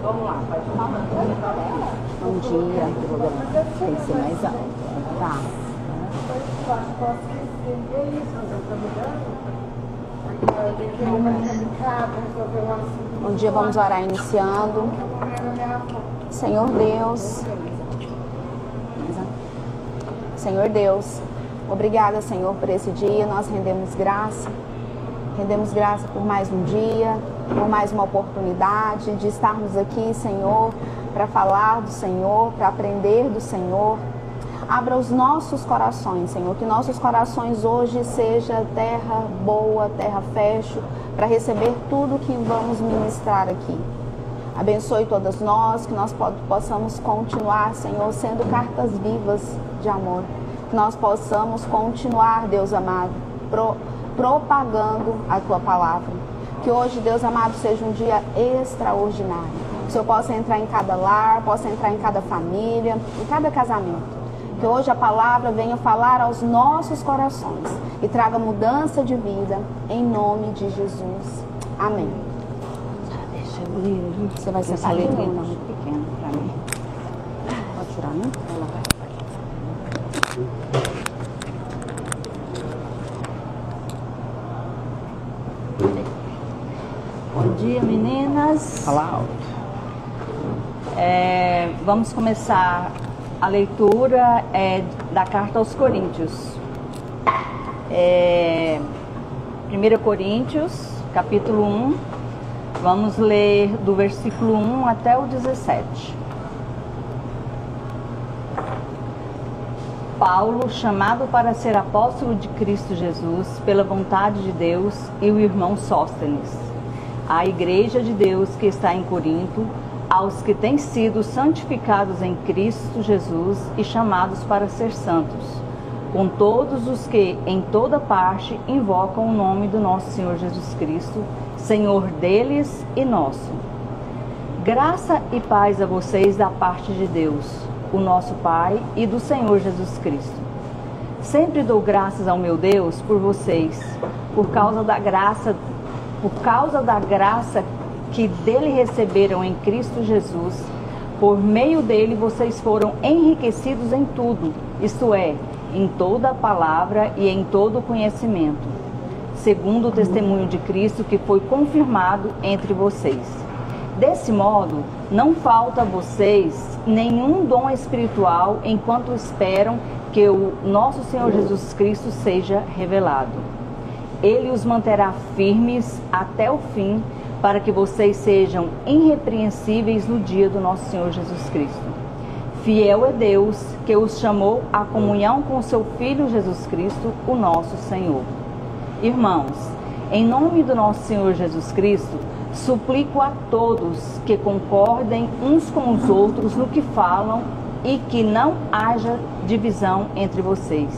Vamos lá, pode falar. Bom dia. Tem que ser mais alto. Tá. Bom dia, vamos orar iniciando. Senhor Deus. Senhor Deus, obrigada, Senhor, por esse dia. Nós rendemos graça. Rendemos graça por mais um dia, por mais uma oportunidade de estarmos aqui, Senhor, para falar do Senhor, para aprender do Senhor. Abra os nossos corações, Senhor, que nossos corações hoje seja terra boa, terra fértil, para receber tudo que vamos ministrar aqui. Abençoe todas nós, que nós possamos continuar, Senhor, sendo cartas vivas de amor. Que nós possamos continuar, Deus amado, propagando a Tua palavra. Que hoje, Deus amado, seja um dia extraordinário. Que o Senhor possa entrar em cada lar, possa entrar em cada família, em cada casamento. Que hoje a palavra venha falar aos nossos corações e traga mudança de vida, em nome de Jesus. Amém. Você vai sentar ali? Não, muito pequeno para mim. Pode tirar, né? Bom dia, meninas. Fala alto. Vamos começar a leitura da carta aos Coríntios. 1 Coríntios, capítulo 1. Vamos ler do versículo 1 até o 17. Paulo, chamado para ser apóstolo de Cristo Jesus, pela vontade de Deus, e o irmão Sóstenes, à igreja de Deus que está em Corinto, aos que têm sido santificados em Cristo Jesus e chamados para ser santos, com todos os que em toda parte invocam o nome do nosso Senhor Jesus Cristo, Senhor deles e nosso. Graça e paz a vocês da parte de Deus, o nosso Pai, e do Senhor Jesus Cristo. Sempre dou graças ao meu Deus por vocês, por causa da graça que dele receberam em Cristo Jesus. Por meio dele vocês foram enriquecidos em tudo, isto é, em toda a palavra e em todo o conhecimento, segundo o testemunho de Cristo que foi confirmado entre vocês. Desse modo, não falta a vocês nenhum dom espiritual enquanto esperam que o nosso Senhor Jesus Cristo seja revelado. Ele os manterá firmes até o fim, para que vocês sejam irrepreensíveis no dia do nosso Senhor Jesus Cristo. Fiel é Deus, que os chamou à comunhão com o seu Filho Jesus Cristo, o nosso Senhor. Irmãos, em nome do nosso Senhor Jesus Cristo, suplico a todos que concordem uns com os outros no que falam e que não haja divisão entre vocês.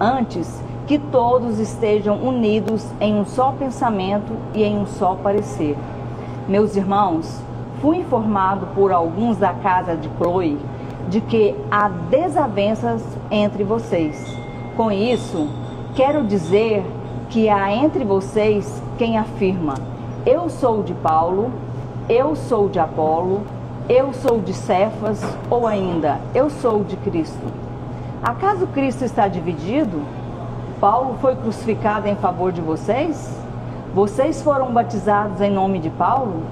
Antes, que todos estejam unidos em um só pensamento e em um só parecer. Meus irmãos, fui informado por alguns da casa de Chloe de que há desavenças entre vocês. Com isso, quero dizer que há entre vocês quem afirma: eu sou de Paulo, eu sou de Apolo, eu sou de Cefas, ou ainda, eu sou de Cristo. Acaso Cristo está dividido? Paulo foi crucificado em favor de vocês? Vocês foram batizados em nome de Paulo?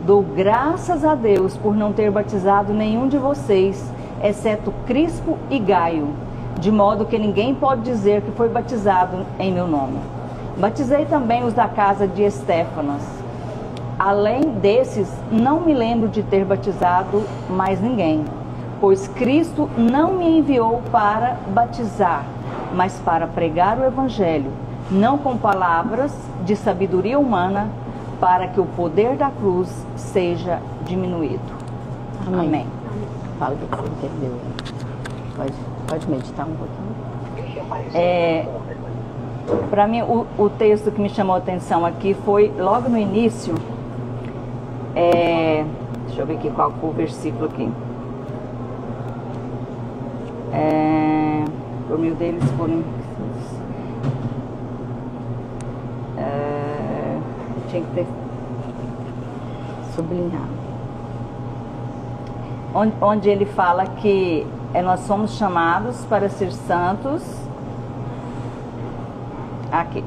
Dou graças a Deus por não ter batizado nenhum de vocês, exceto Crispo e Gaio, de modo que ninguém pode dizer que foi batizado em meu nome. Batizei também os da casa de Estéfanas. Além desses, não me lembro de ter batizado mais ninguém, pois Cristo não me enviou para batizar, mas para pregar o Evangelho, não com palavras de sabedoria humana, para que o poder da cruz seja diminuído. Amém. Fala o que você entendeu. Pode meditar um pouquinho. Para mim, o texto que me chamou a atenção aqui foi logo no início. Deixa eu ver aqui qual foi o versículo aqui. Por meio deles foram... tinha que ter sublinhado. onde ele fala que nós somos chamados para ser santos. Aqui,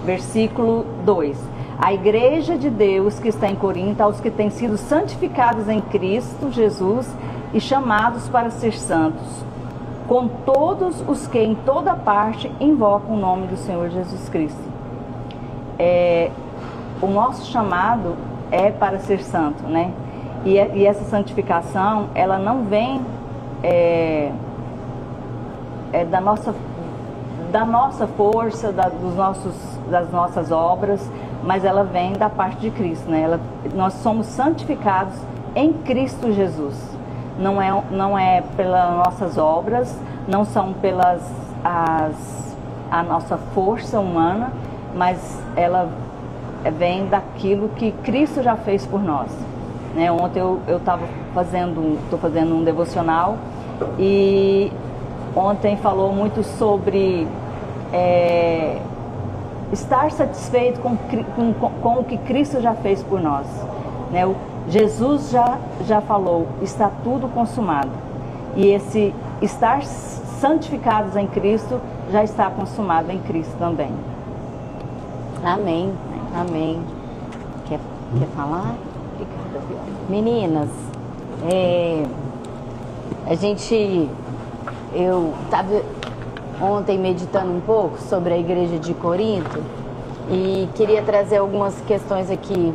versículo 2. A igreja de Deus que está em Corinto, aos que têm sido santificados em Cristo Jesus e chamados para ser santos, com todos os que em toda parte invocam o nome do Senhor Jesus Cristo. O nosso chamado é para ser santo, né? E essa santificação, ela não vem da nossa força, das nossas obras, mas ela vem da parte de Cristo, né? Nós somos santificados em Cristo Jesus. Não é pelas nossas obras, não são a nossa força humana, mas ela vem daquilo que Cristo já fez por nós, né? Ontem eu estou fazendo um devocional e ontem falou muito sobre estar satisfeito com o que Cristo já fez por nós, né? Jesus já falou, está tudo consumado. E esse estar santificados em Cristo já está consumado em Cristo também. Amém, amém. Quer falar? Meninas, eu estava ontem meditando um pouco sobre a igreja de Corinto e queria trazer algumas questões aqui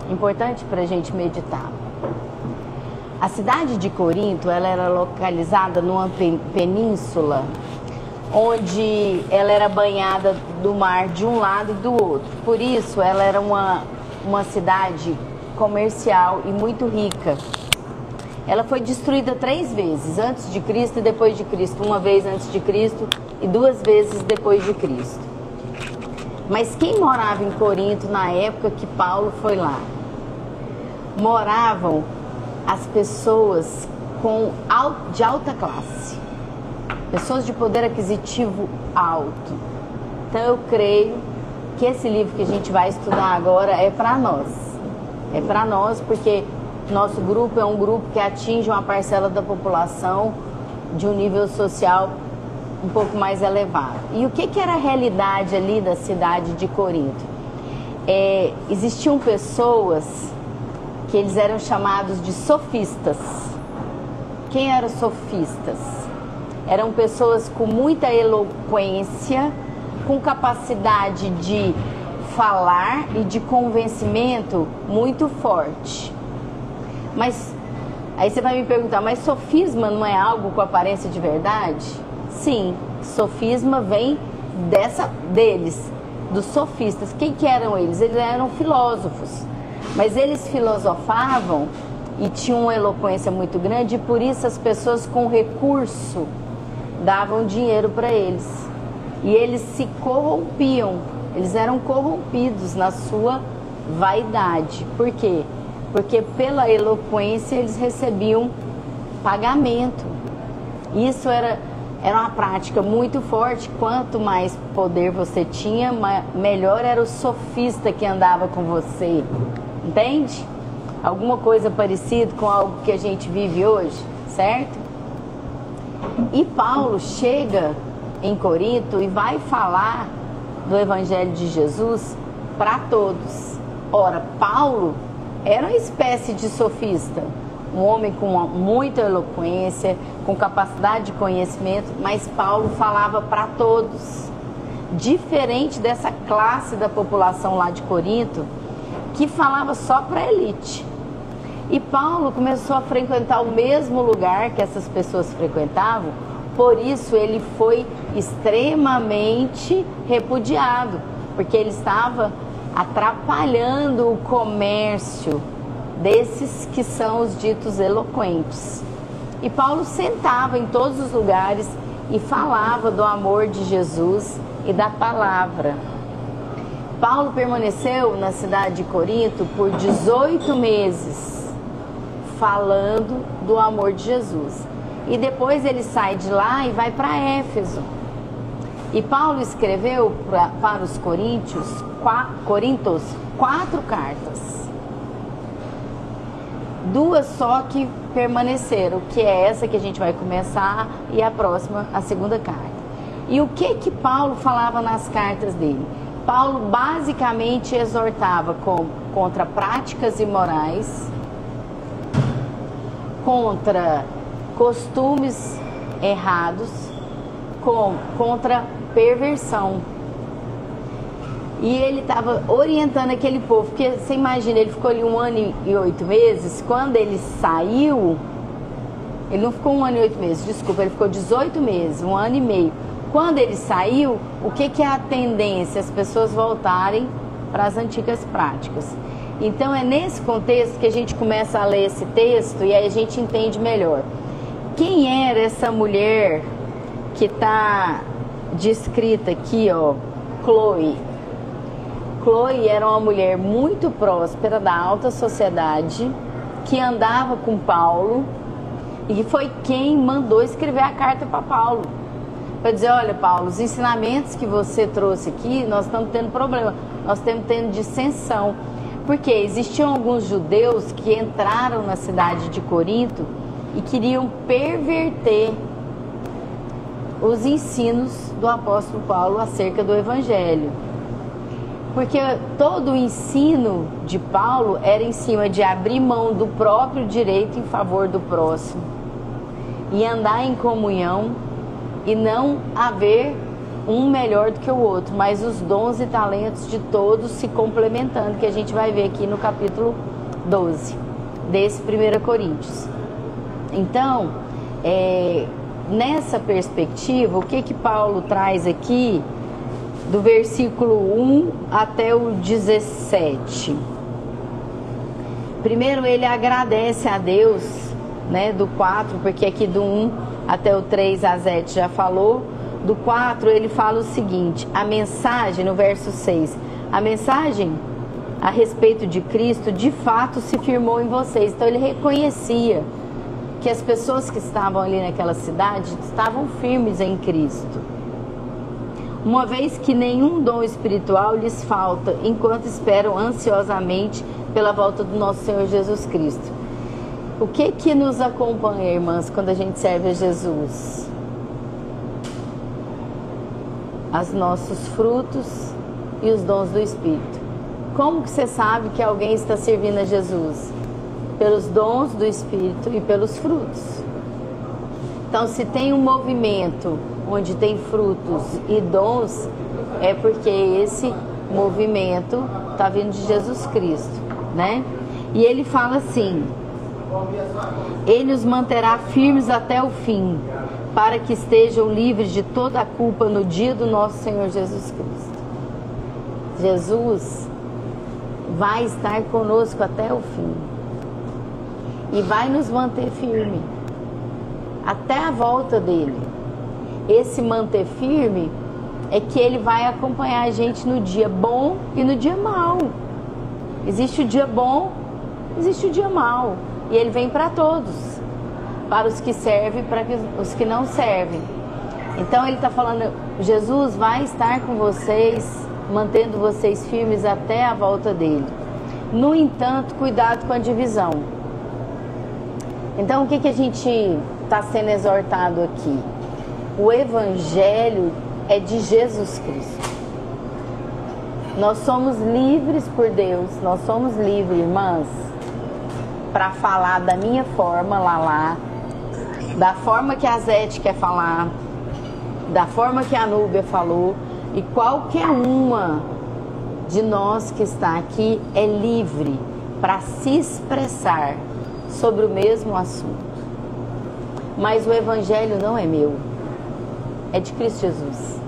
importantes para a gente meditar. A cidade de Corinto, ela era localizada numa península onde ela era banhada do mar de um lado e do outro. Por isso, ela era uma cidade comercial e muito rica. Ela foi destruída 3 vezes, antes de Cristo e depois de Cristo. Uma vez antes de Cristo e 2 vezes depois de Cristo. Mas quem morava em Corinto na época que Paulo foi lá? Moravam as pessoas de alta classe, pessoas de poder aquisitivo alto. Então eu creio que esse livro que a gente vai estudar agora é para nós. É para nós porque nosso grupo é um grupo que atinge uma parcela da população de um nível social um pouco mais elevado. E o que era a realidade ali da cidade de Corinto? Existiam pessoas que eles eram chamados de sofistas. Quem eram sofistas? Eram pessoas com muita eloquência, com capacidade de falar e de convencimento muito forte. Mas aí você vai me perguntar, mas sofisma não é algo com aparência de verdade? Sim, sofisma vem deles, dos sofistas. Quem que eram eles? Eles eram filósofos, mas eles filosofavam e tinham uma eloquência muito grande e por isso as pessoas com recurso davam dinheiro para eles. E eles se corrompiam, eles eram corrompidos na sua vaidade. Por quê? Porque pela eloquência eles recebiam pagamento. Isso era uma prática muito forte. Quanto mais poder você tinha, melhor era o sofista que andava com você. Entende? Alguma coisa parecida com algo que a gente vive hoje, certo? E Paulo chega em Corinto e vai falar do Evangelho de Jesus para todos. Ora, Paulo era uma espécie de sofista, um homem com muita eloquência, com capacidade de conhecimento, mas Paulo falava para todos, diferente dessa classe da população lá de Corinto, que falava só para a elite. E Paulo começou a frequentar o mesmo lugar que essas pessoas frequentavam, por isso ele foi extremamente repudiado, porque ele estava atrapalhando o comércio desses que são os ditos eloquentes. E Paulo sentava em todos os lugares e falava do amor de Jesus e da palavra. Paulo permaneceu na cidade de Corinto por 18 meses falando do amor de Jesus. E depois ele sai de lá e vai para Éfeso. E Paulo escreveu para os Coríntios 4 cartas. 2 só que permaneceram, que é essa que a gente vai começar e a próxima, a segunda carta. E o que Paulo falava nas cartas dele? Paulo basicamente exortava contra práticas imorais, contra costumes errados, contra perversão. E ele estava orientando aquele povo, porque você imagina, ele ficou ali 1 ano e 8 meses, quando ele saiu, ele não ficou 1 ano e 8 meses, desculpa, ele ficou 18 meses, 1 ano e meio. Quando ele saiu, o que é a tendência? As pessoas voltarem para as antigas práticas. Então é nesse contexto que a gente começa a ler esse texto e aí a gente entende melhor. Quem era essa mulher que está descrita aqui, ó, Chloe? Chloe era uma mulher muito próspera da alta sociedade, que andava com Paulo e foi quem mandou escrever a carta para Paulo. Para dizer, olha Paulo, os ensinamentos que você trouxe aqui, nós estamos tendo problema, nós estamos tendo dissensão. Porque existiam alguns judeus que entraram na cidade de Corinto e queriam perverter os ensinos do apóstolo Paulo acerca do evangelho. Porque todo o ensino de Paulo era em cima de abrir mão do próprio direito em favor do próximo e andar em comunhão e não haver um melhor do que o outro, mas os dons e talentos de todos se complementando, que a gente vai ver aqui no capítulo 12 desse 1 Coríntios. Então, nessa perspectiva, o que Paulo traz aqui do versículo 1 até o 17? Primeiro ele agradece a Deus, né, do 4, porque aqui do 1 até o 3 a Zete já falou. Do 4 ele fala o seguinte, a mensagem, no verso 6, a mensagem a respeito de Cristo de fato se firmou em vocês. Então ele reconhecia que as pessoas que estavam ali naquela cidade estavam firmes em Cristo, uma vez que nenhum dom espiritual lhes falta, enquanto esperam ansiosamente pela volta do nosso Senhor Jesus Cristo. O que nos acompanha, irmãs, quando a gente serve a Jesus? Os nossos frutos e os dons do Espírito. Como que você sabe que alguém está servindo a Jesus? Pelos dons do Espírito e pelos frutos. Então, se tem um movimento onde tem frutos e dons, é porque esse movimento está vindo de Jesus Cristo, né? E ele fala assim, ele os manterá firmes até o fim, para que estejam livres de toda a culpa no dia do nosso Senhor Jesus Cristo. Jesus vai estar conosco até o fim e vai nos manter firme até a volta dele. Esse manter firme é que ele vai acompanhar a gente no dia bom e no dia mau. Existe o dia bom, existe o dia mau, e ele vem para todos, para os que servem e para os que não servem. Então ele está falando, Jesus vai estar com vocês, mantendo vocês firmes até a volta dele. No entanto, cuidado com a divisão. Então o que a gente está sendo exortado aqui? O evangelho é de Jesus Cristo. Nós somos livres por Deus, nós somos livres, irmãs, para falar da minha forma, Lala, da forma que a Zete quer falar, da forma que a Núbia falou, e qualquer uma de nós que está aqui é livre para se expressar sobre o mesmo assunto. Mas o evangelho não é meu, é de Cristo Jesus.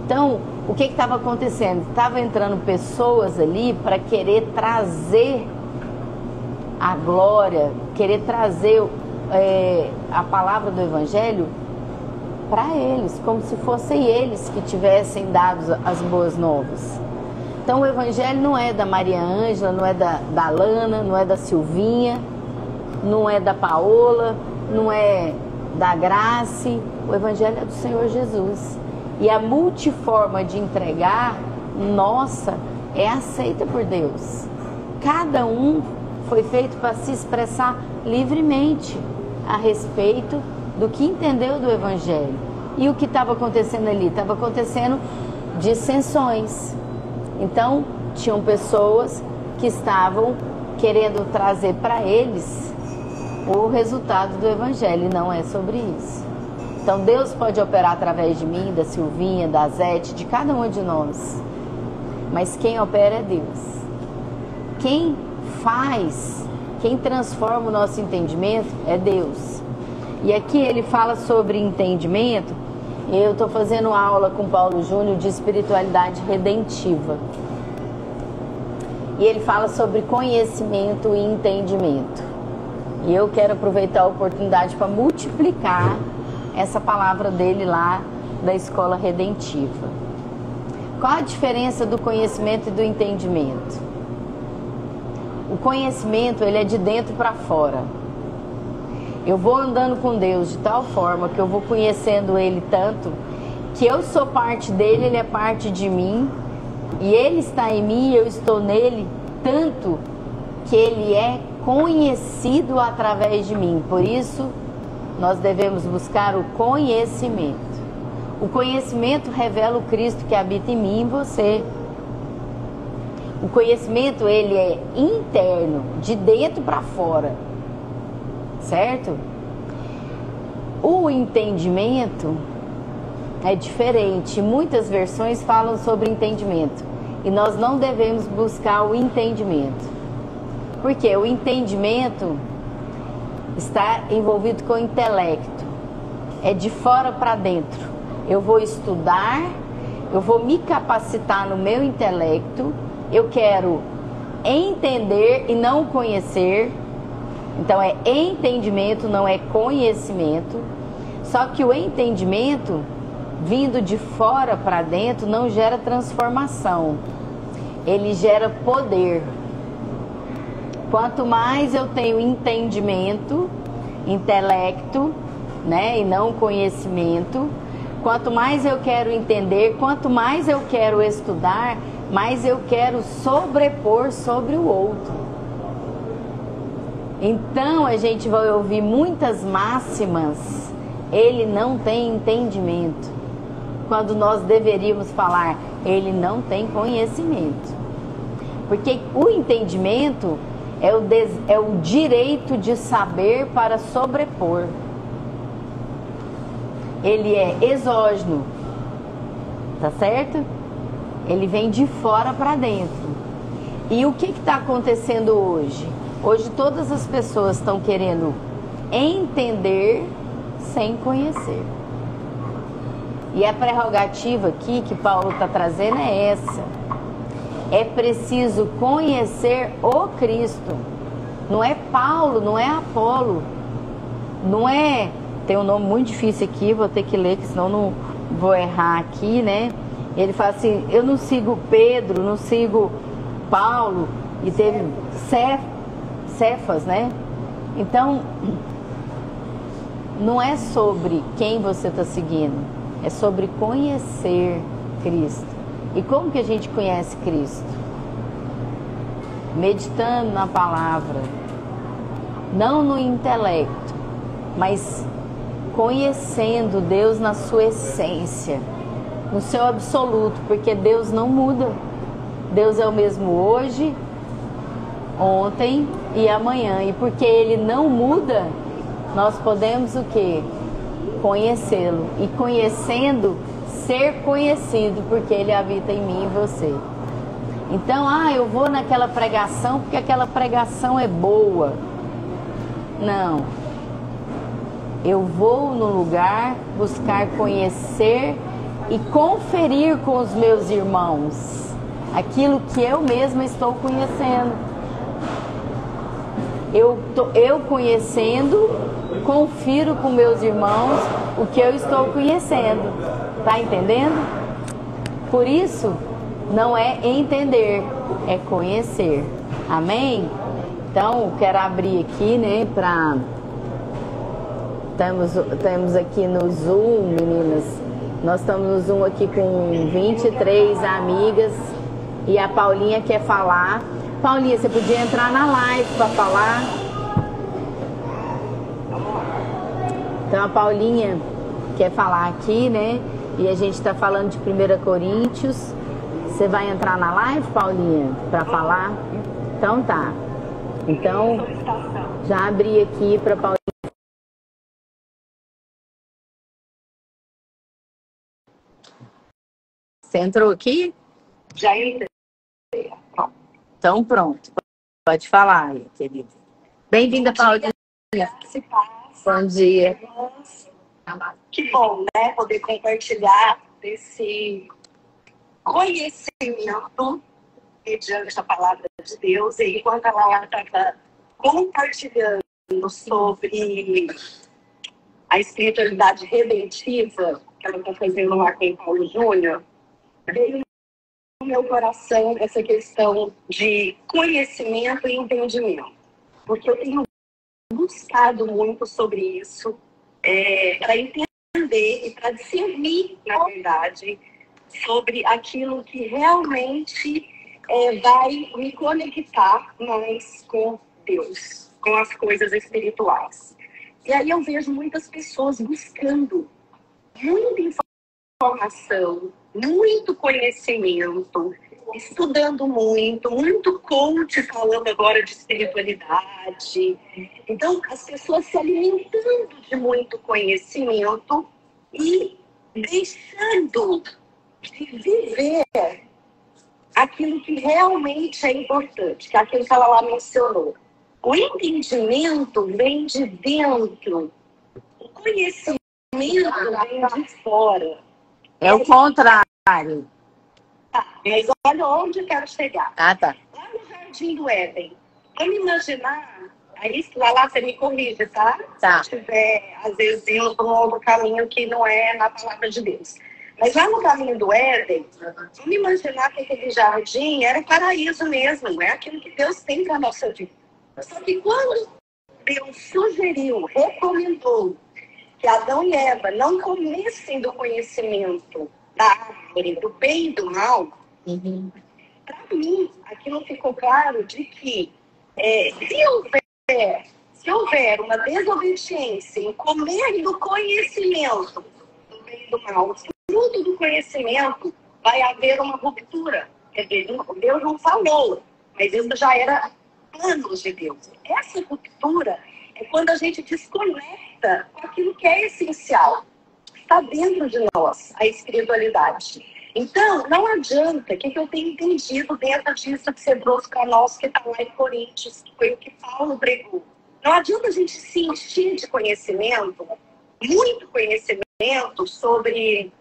Então, o que estava acontecendo? Estava entrando pessoas ali para querer trazer a glória, querer trazer a palavra do evangelho para eles, como se fossem eles que tivessem dado as boas novas. Então o evangelho não é da Maria Ângela, não é da Lana, não é da Silvinha, não é da Paola, não é da Grace. O evangelho é do Senhor Jesus. E a multiforma de entregar nossa é aceita por Deus. Cada um foi feito para se expressar livremente a respeito do que entendeu do Evangelho. E o que estava acontecendo ali? Estava acontecendo dissensões. Então, tinham pessoas que estavam querendo trazer para eles o resultado do Evangelho, e não é sobre isso. Então, Deus pode operar através de mim, da Silvinha, da Zete, de cada um de nós. Mas quem opera é Deus. Quem faz, quem transforma o nosso entendimento é Deus. E aqui ele fala sobre entendimento. Eu estou fazendo aula com Paulo Júnior de espiritualidade redentiva. E ele fala sobre conhecimento e entendimento. E eu quero aproveitar a oportunidade para multiplicar essa palavra dele lá da escola redentiva. Qual a diferença do conhecimento e do entendimento? O conhecimento, ele é de dentro para fora. Eu vou andando com Deus de tal forma que eu vou conhecendo Ele tanto que eu sou parte dele, Ele é parte de mim, e Ele está em mim e eu estou nele, tanto que Ele é conhecido através de mim. Por isso, nós devemos buscar o conhecimento. O conhecimento revela o Cristo que habita em mim e em você. O conhecimento, ele é interno, de dentro para fora. Certo? O entendimento é diferente. Muitas versões falam sobre entendimento. E nós não devemos buscar o entendimento. Porque o entendimento está envolvido com o intelecto. É de fora para dentro. Eu vou estudar, eu vou me capacitar no meu intelecto. Eu quero entender e não conhecer. Então é entendimento, não é conhecimento. Só que o entendimento, vindo de fora para dentro, não gera transformação. Ele gera poder. Quanto mais eu tenho entendimento, intelecto, né, e não conhecimento, quanto mais eu quero entender, quanto mais eu quero estudar, mais eu quero sobrepor sobre o outro. Então a gente vai ouvir muitas máximas, ele não tem entendimento, quando nós deveríamos falar, ele não tem conhecimento. Porque o entendimento é o direito de saber para sobrepor. Ele é exógeno, tá certo? Ele vem de fora para dentro. E o que está acontecendo hoje? Hoje todas as pessoas estão querendo entender sem conhecer. E a prerrogativa aqui que Paulo está trazendo é essa. É preciso conhecer o Cristo. Não é Paulo, não é Apolo. Não é... Tem um nome muito difícil aqui, vou ter que ler, que senão não vou errar aqui, né? Ele fala assim, eu não sigo Pedro, não sigo Paulo, e teve Cefas, né? Então, não é sobre quem você está seguindo, é sobre conhecer Cristo. E como que a gente conhece Cristo? Meditando na palavra, não no intelecto, mas conhecendo Deus na sua essência, no seu absoluto, porque Deus não muda. Deus é o mesmo hoje, ontem e amanhã. E porque Ele não muda, nós podemos o quê? Conhecê-lo. E conhecendo, ser conhecido, porque Ele habita em mim e você. Então, eu vou naquela pregação porque aquela pregação é boa. Não. Eu vou no lugar buscar conhecer e conferir com os meus irmãos aquilo que eu mesma estou conhecendo. Eu conhecendo, confiro com meus irmãos o que eu estou conhecendo. Tá entendendo? Por isso, não é entender, é conhecer. Amém? Então, quero abrir aqui, né, para... Estamos aqui no Zoom, meninas. Nós estamos no Zoom aqui com 23 amigas. E a Paulinha quer falar. Paulinha, você podia entrar na live para falar. Então a Paulinha quer falar aqui, né? E a gente está falando de 1 Coríntios. Você vai entrar na live, Paulinha, para falar? Então tá. Então, já abri aqui para Paulinha. Você entrou aqui? Já entrei. Então pronto. Pode falar, querida. Bem-vinda, Paulinha. Bom dia. Que bom, né? Poder compartilhar desse conhecimento mediante a palavra de Deus. E enquanto ela estava compartilhando sobre a espiritualidade redentiva, que ela está fazendo lá com o Paulo Júnior, veio no meu coração essa questão de conhecimento e entendimento. Porque eu tenho buscado muito sobre isso, para entender e para discernir, na verdade, sobre aquilo que realmente vai me conectar mais com Deus, com as coisas espirituais. E aí eu vejo muitas pessoas buscando muita informação, muito conhecimento, estudando muito coach falando agora de espiritualidade. Então, as pessoas se alimentando de muito conhecimento e deixando de viver aquilo que realmente é importante, que é aquilo que ela lá mencionou. O entendimento vem de dentro, o conhecimento vem de fora. É o contrário. Tá, mas olha onde eu quero chegar. Ah, tá. Lá no Jardim do Éden, vamos imaginar, aí lá você me corrige, tá? Tá. Se estiver, às vezes, indo por um outro caminho que não é na palavra de Deus. Mas lá no caminho do Éden, vamos imaginar que aquele jardim era o paraíso mesmo, é aquilo que Deus tem para a nossa vida. Só que quando Deus sugeriu, recomendou que Adão e Eva não comessem do conhecimento da árvore do bem e do mal, para mim, aquilo ficou claro de que se houver uma desobediência em comer do conhecimento do bem e do mal, fruto do conhecimento, vai haver uma ruptura. Quer dizer, Deus não falou, mas isso já era planos de Deus. Essa ruptura é quando a gente desconecta com aquilo que é essencial. Está dentro de nós, a espiritualidade. Então, não adianta, o que eu tenho entendido dentro disso que você trouxe para nós, que está lá em Coríntios, que foi o que Paulo pregou. Não adianta a gente se encher de conhecimento, muito conhecimento sobre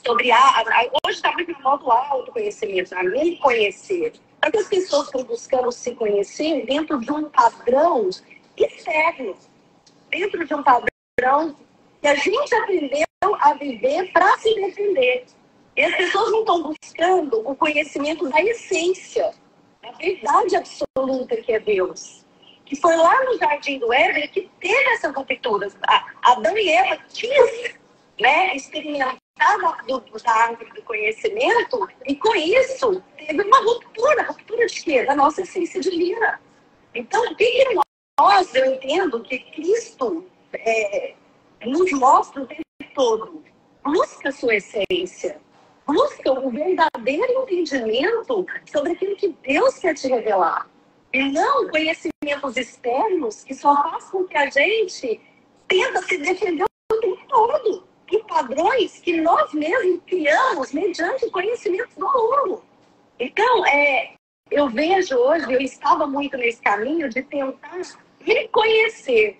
hoje está muito na moda o autoconhecimento, a me conhecer. Porque as pessoas estão buscando se conhecer dentro de um padrão externo, dentro de um padrão que a gente aprendeu a viver para se defender. E as pessoas não estão buscando o conhecimento da essência, da verdade absoluta que é Deus. Que foi lá no Jardim do Éden que teve essas rupturas. Adão e Eva quis, experimentar da árvore do conhecimento, e com isso teve uma ruptura. Ruptura de quê? Da nossa essência divina. Então, o que nós, eu entendo que Cristo nos mostra o tempo todo? Busca a sua essência. Busca o verdadeiro entendimento sobre aquilo que Deus quer te revelar. E não conhecimentos externos que só fazem com que a gente tenta se defender o tempo todo por padrões que nós mesmos criamos mediante conhecimentos do mundo. Então, eu vejo hoje, eu estava muito nesse caminho de tentar me conhecer.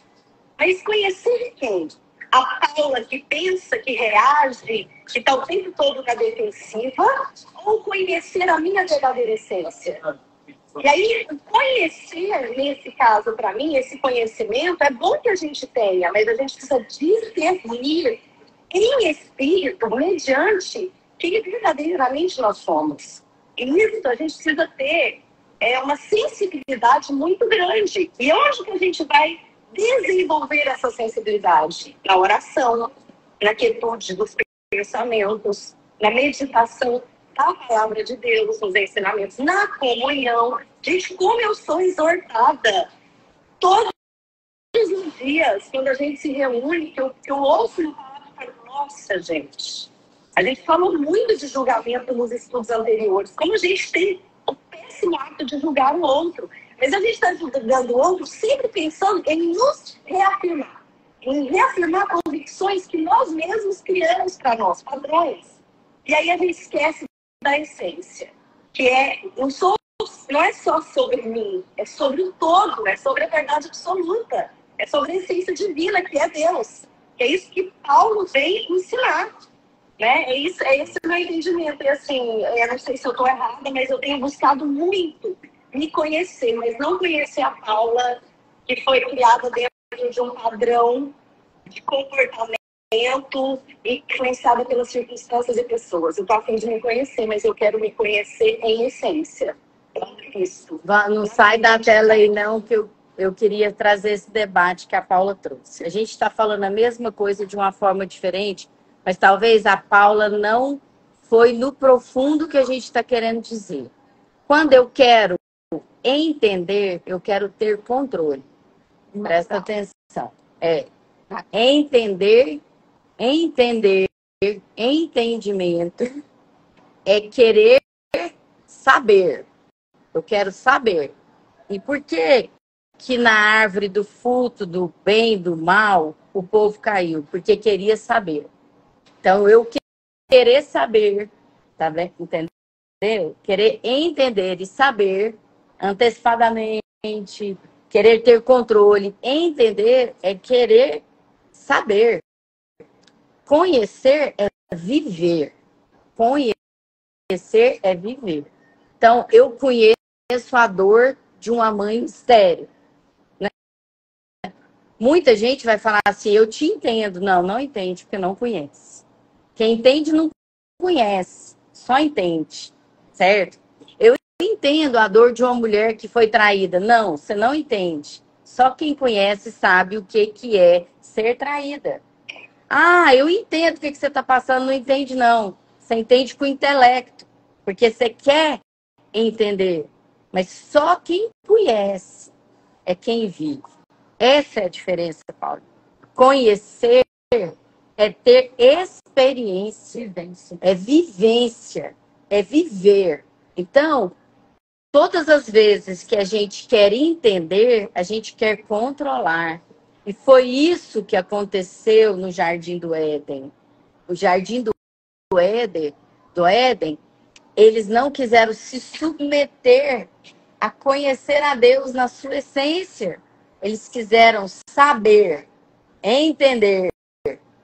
Mas conhecer quem? A Paula que pensa, que reage, que está o tempo todo na defensiva, ou conhecer a minha verdadeira essência? E aí, conhecer, nesse caso, para mim, esse conhecimento, é bom que a gente tenha, mas a gente precisa discernir em espírito, mediante quem verdadeiramente nós somos. E nisso a gente precisa ter uma sensibilidade muito grande. E onde que a gente vai desenvolver essa sensibilidade? Na oração, na quietude dos pensamentos, na meditação na palavra de Deus, nos ensinamentos, na comunhão. Gente, como eu sou exortada todos os dias, quando a gente se reúne, que eu ouço uma palavra e falo, nossa, gente, a gente falou muito de julgamento nos estudos anteriores, como a gente tem o péssimo hábito de julgar o outro. Mas a gente está julgando o outro sempre pensando em nos reafirmar. Em reafirmar convicções que nós mesmos criamos para nós, padrões. E aí a gente esquece da essência, que é, não é só sobre mim, é sobre o todo, é sobre a verdade absoluta, é sobre a essência divina, que é Deus. É isso que Paulo vem ensinar. Né? É esse o meu entendimento. E assim, eu não sei se eu estou errada, mas eu tenho buscado muito me conhecer, mas não conhecer a Paula, que foi criada dentro de um padrão de comportamento influenciada pelas circunstâncias e pessoas. Eu estou a fim de me conhecer, mas eu quero me conhecer em essência. Isso. Não sai da tela aí não, que eu queria trazer esse debate que a Paula trouxe. A gente está falando a mesma coisa de uma forma diferente, mas talvez a Paula não foi no profundo que a gente está querendo dizer. Quando eu quero entender, eu quero ter controle. Presta atenção. Entendimento é querer saber. Eu quero saber. E por que na árvore do fruto do bem e do mal o povo caiu? Porque queria saber. Então, eu querer saber, tá vendo? Entendeu? Querer entender e saber antecipadamente, querer ter controle. Entender é querer saber. Conhecer é viver. Conhecer é viver. Então, eu conheço a dor de uma mãe estéril. Né? Muita gente vai falar assim, eu te entendo. Não entende, porque não conhece. Quem entende não conhece, só entende, certo? Eu entendo a dor de uma mulher que foi traída. Não, você não entende. Só quem conhece sabe o que é ser traída. Ah, eu entendo o que você está passando, não entende não. Você entende com o intelecto, porque você quer entender. Mas só quem conhece é quem vive. Essa é a diferença, Paulo. Conhecer é ter experiência, é vivência, é viver. Então, todas as vezes que a gente quer entender, a gente quer controlar. E foi isso que aconteceu no Jardim do Éden. O Jardim do Éden, eles não quiseram se submeter a conhecer a Deus na sua essência. Eles quiseram saber, entender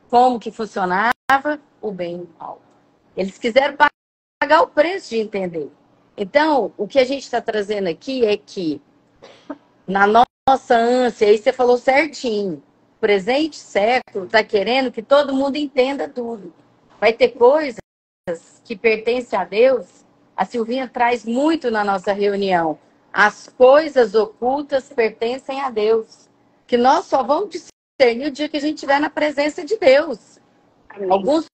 como que funcionava o bem e o mal. Eles quiseram pagar o preço de entender. Então, o que a gente está trazendo aqui é que, na nossa ânsia, aí você falou certinho, o presente século está querendo que todo mundo entenda tudo. Vai ter coisas que pertencem a Deus. A Silvinha traz muito na nossa reunião. As coisas ocultas pertencem a Deus. Que nós só vamos discernir o dia que a gente estiver na presença de Deus. Amém. Alguns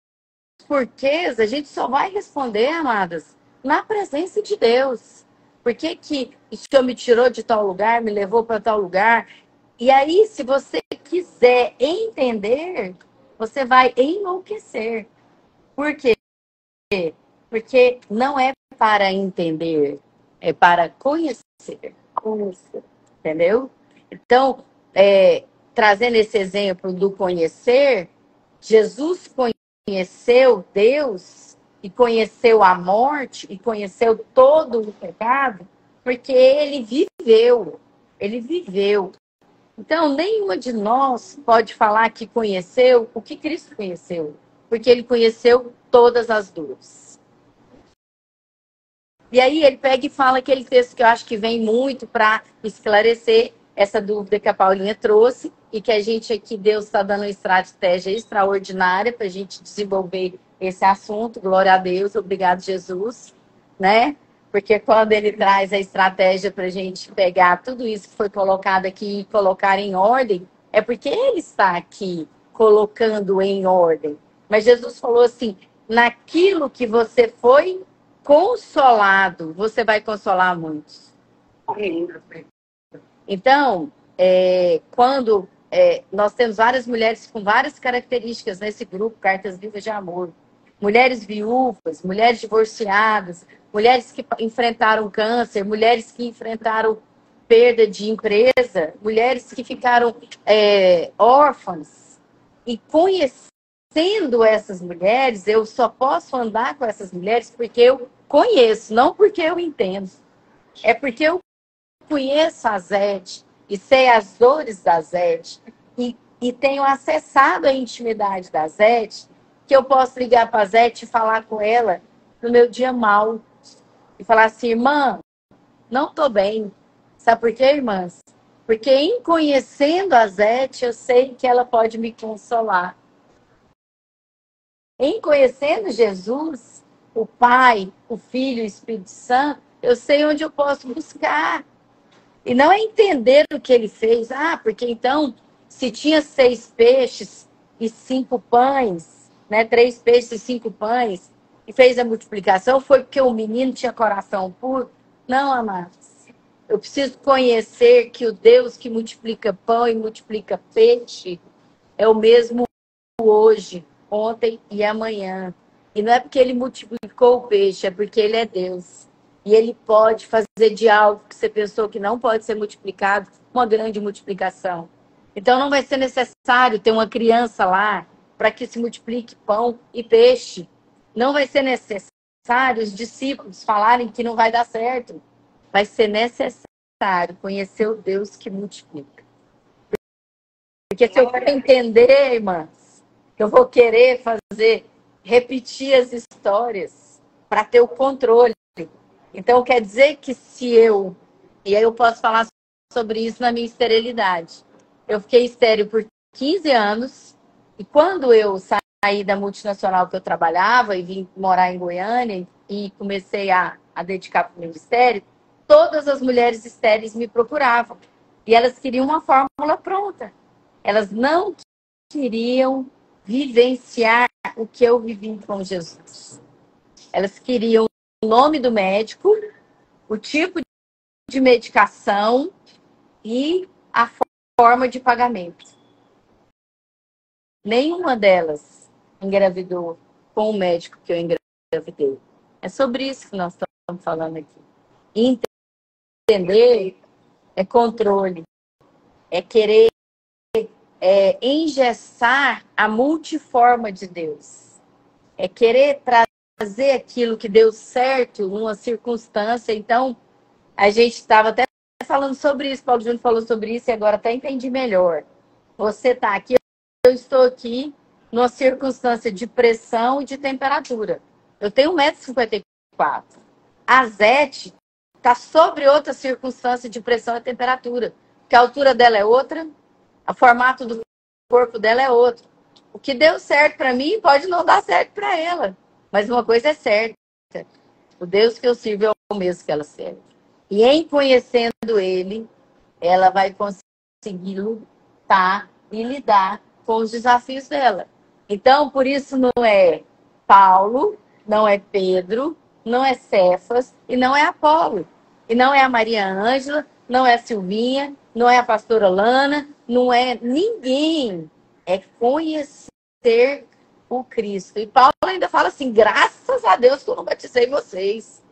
porquês a gente só vai responder, amadas, na presença de Deus. Por que o Senhor me tirou de tal lugar, me levou para tal lugar? E aí, se você quiser entender, você vai enlouquecer. Por quê? Porque não é para entender, é para conhecer. Entendeu? Então, trazendo esse exemplo do conhecer, Jesus conheceu Deus e conheceu a morte e conheceu todo o pecado, porque ele viveu. Ele viveu. Então, nenhuma de nós pode falar que conheceu o que Cristo conheceu, porque ele conheceu todas as dores. E aí ele pega e fala aquele texto que eu acho que vem muito para esclarecer essa dúvida que a Paulinha trouxe e que a gente aqui, Deus está dando uma estratégia extraordinária para a gente desenvolver esse assunto. Glória a Deus, obrigado, Jesus, né? Porque quando ele traz a estratégia para a gente pegar tudo isso que foi colocado aqui e colocar em ordem, é porque ele está aqui colocando em ordem. Mas Jesus falou assim, naquilo que você foi consolado, você vai consolar muitos. Então, quando nós temos várias mulheres com várias características nesse grupo, Cartas Vivas de Amor. Mulheres viúvas, mulheres divorciadas, mulheres que enfrentaram câncer, mulheres que enfrentaram perda de empresa, mulheres que ficaram órfãs. E conhecendo essas mulheres, eu só posso andar com essas mulheres porque eu conheço, não porque eu entendo. É porque eu conheço a Zete e sei as dores da Zete e tenho acessado a intimidade da Zete, que eu posso ligar para a Zete e falar com ela no meu dia mal. E falar assim, irmã, não estou bem. Sabe por quê, irmãs? Porque em conhecendo a Zete, eu sei que ela pode me consolar. Em conhecendo Jesus, o Pai, o Filho e o Espírito Santo, eu sei onde eu posso buscar. E não é entender o que ele fez. Ah, porque então, se tinha 6 peixes e 5 pães, né, 3 peixes e 5 pães, e fez a multiplicação, foi porque o menino tinha coração puro? Não, amados. Eu preciso conhecer que o Deus que multiplica pão e multiplica peixe é o mesmo hoje, ontem e amanhã. E não é porque ele multiplicou o peixe, é porque ele é Deus. E ele pode fazer de algo que você pensou que não pode ser multiplicado, uma grande multiplicação. Então não vai ser necessário ter uma criança lá para que se multiplique pão e peixe. Não vai ser necessário os discípulos falarem que não vai dar certo. Vai ser necessário conhecer o Deus que multiplica. Porque se eu quero entender, irmãs, que eu vou querer repetir as histórias para ter o controle. Então, quer dizer que e aí eu posso falar sobre isso na minha esterilidade. Eu fiquei estéril por 15 anos, e quando eu saí da multinacional que eu trabalhava e vim morar em Goiânia e comecei a dedicar para o ministério, todas as mulheres estéreis me procuravam. E elas queriam uma fórmula pronta. Elas não queriam vivenciar o que eu vivi com Jesus. Elas queriam o nome do médico, o tipo de medicação e a forma de pagamento. Nenhuma delas engravidou com o médico que eu engravidei. É sobre isso que nós estamos falando aqui. E entender é controle, é querer engessar a multiforma de Deus, é querer trazer aquilo que deu certo numa circunstância. Então, a gente estava até falando sobre isso, Paulo Júnior falou sobre isso e agora até entendi melhor. Você está aqui, eu estou aqui numa circunstância de pressão e de temperatura. Eu tenho 1,54 m. A Zete está sobre outra circunstância de pressão e temperatura, porque a altura dela é outra, o formato do corpo dela é outro. O que deu certo para mim pode não dar certo para ela. Mas uma coisa é certa. O Deus que eu sirvo é o mesmo que ela serve. E em conhecendo ele, ela vai conseguir lutar e lidar com os desafios dela. Então, por isso não é Paulo, não é Pedro, não é Cefas e não é Apolo. E não é a Maria Ângela, não é a Silvinha, não é a pastora Lana, não é ninguém. É conhecer o Cristo. E Paulo ainda fala assim, graças a Deus que eu não batizei vocês.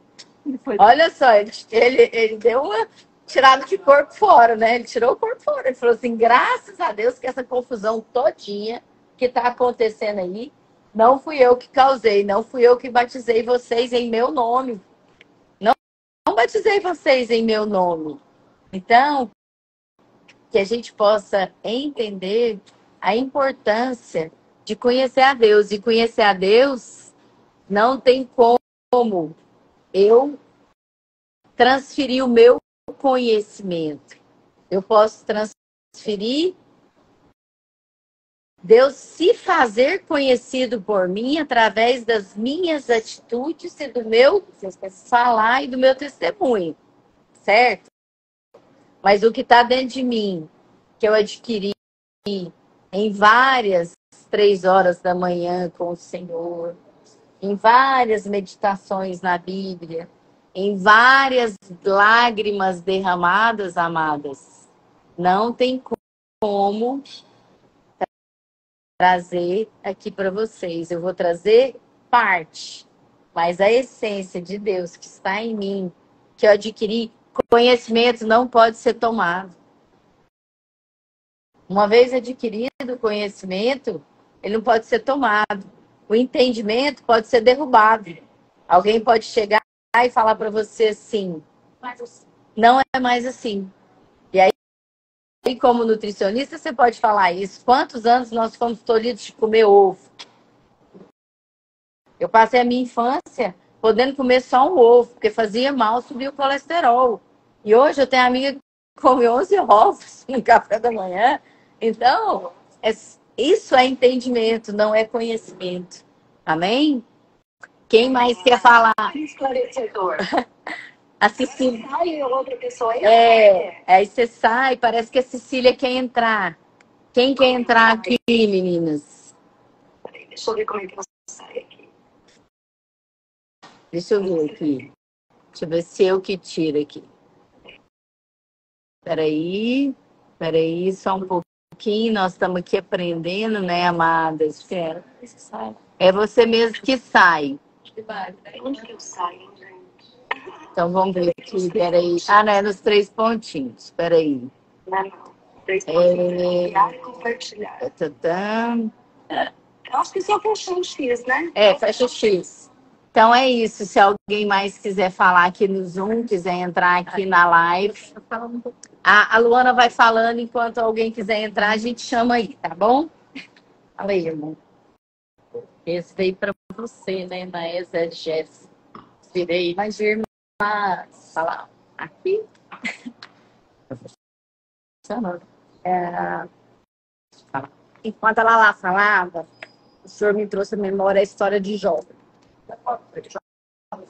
Olha só, ele deu uma tirada de corpo fora, né? Ele tirou o corpo fora. Ele falou assim, graças a Deus que essa confusão todinha que está acontecendo aí, não fui eu que causei, não fui eu que batizei vocês em meu nome. Não batizei vocês em meu nome. Então, que a gente possa entender a importância de conhecer a Deus. E conhecer a Deus não tem como eu transferir o meu conhecimento. Eu posso transferir Deus se fazer conhecido por mim através das minhas atitudes e do meu falar e do meu testemunho, certo? Mas o que está dentro de mim, que eu adquiri em várias 3 horas da manhã com o Senhor, em várias meditações na Bíblia, em várias lágrimas derramadas, amadas. Não tem como trazer aqui para vocês. Eu vou trazer parte, mas a essência de Deus que está em mim, que eu adquiri, conhecimento não pode ser tomado. Uma vez adquirido o conhecimento, ele não pode ser tomado. O entendimento pode ser derrubado. Alguém pode chegar e falar para você assim, mas não é mais assim. E aí, como nutricionista, você pode falar isso. Quantos anos nós fomos tolhidos de comer ovo? Eu passei a minha infância podendo comer só um ovo, porque fazia mal, subia o colesterol. E hoje eu tenho amiga que come 11 ovos no café da manhã. Então, isso é entendimento, não é conhecimento. Amém? Quem mais quer falar? Esclarecedor. A Cecília. Sai outra pessoa. Aí você sai, parece que a Cecília quer entrar. Quem quer entrar aqui, meninas? Peraí, deixa eu ver como é que eu saio aqui. Deixa eu ver aqui. Deixa eu ver se eu que tiro aqui. Peraí, só um pouquinho. Nós estamos aqui aprendendo, né, amadas? É você mesmo que sai. Onde que eu saio, gente? Então vamos ver aqui, peraí. Ah, não, é nos 3 pontinhos. Peraí. Não. 3 pontinhos. Criar e compartilhar. Eu acho que só fechou o X, né? Fecha o X. Então é isso. Se alguém mais quiser falar aqui no Zoom, quiser entrar aqui na live. A Luana vai falando, enquanto alguém quiser entrar, a gente chama aí, tá bom? Fala aí, irmão. Esse veio para você, né, na exegese. Virei mais irmã. Falar aqui. Enquanto ela lá falava, o senhor me trouxe à memória a história de Jó.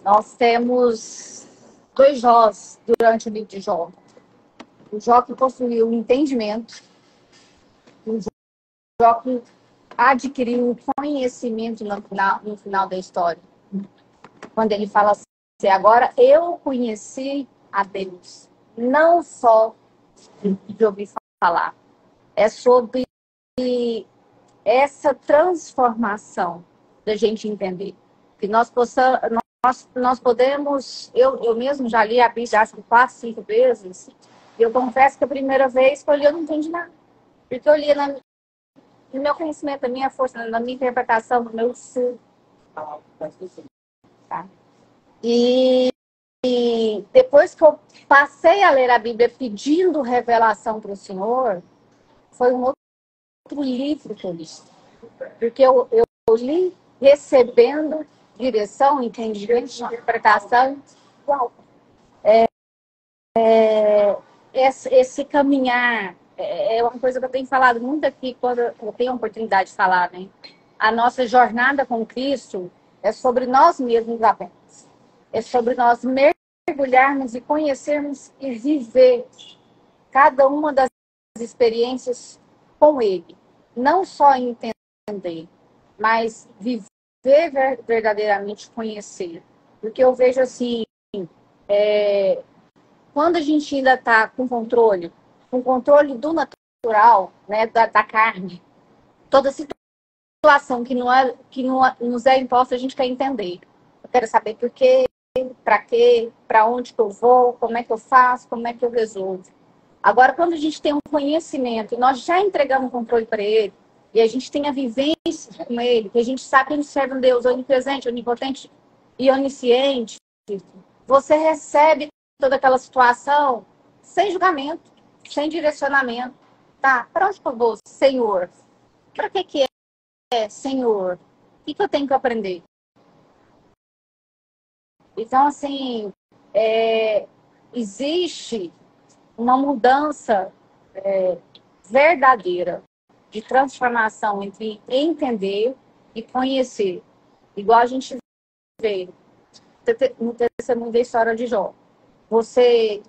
Nós temos 2 Jós durante o livro de Jó. O Jó que possuiu o entendimento, o Jó que adquiriu o conhecimento no final da história. Quando ele fala assim, agora eu conheci a Deus, não só de ouvir falar, é sobre essa transformação da gente entender. Que nós podemos, eu mesmo já li a Bíblia, acho que 4, 5 vezes, e eu confesso que a primeira vez que eu li, eu não entendi nada. Porque eu li no meu conhecimento, na minha força, na minha interpretação, no meu estudo. Tá? E depois que eu passei a ler a Bíblia pedindo revelação para o Senhor, foi um outro livro que eu li. Porque eu li recebendo direção, entendimento, interpretação. Esse caminhar é uma coisa que eu tenho falado muito aqui quando eu tenho a oportunidade de falar, né? A nossa jornada com Cristo é sobre nós mesmos apenas. É sobre nós mergulharmos e conhecermos e viver cada uma das experiências com Ele. Não só entender, mas viver verdadeiramente, conhecer. Porque eu vejo assim, quando a gente ainda está com controle do natural, né, da carne, toda situação que não nos é imposta, a gente quer entender. Eu quero saber por quê, para onde que eu vou, como é que eu faço, como é que eu resolvo. Agora, quando a gente tem um conhecimento, e nós já entregamos o controle para Ele, e a gente tem a vivência com Ele, que a gente sabe que Ele serve um Deus onipresente, onipotente e onisciente, você recebe toda aquela situação sem julgamento, sem direcionamento. Tá, para onde que eu vou, Senhor? Para que é, Senhor? O que eu tenho que aprender? Então, assim, existe uma mudança verdadeira de transformação entre entender e conhecer. Igual a gente vê no testemunho da história de Jó. Você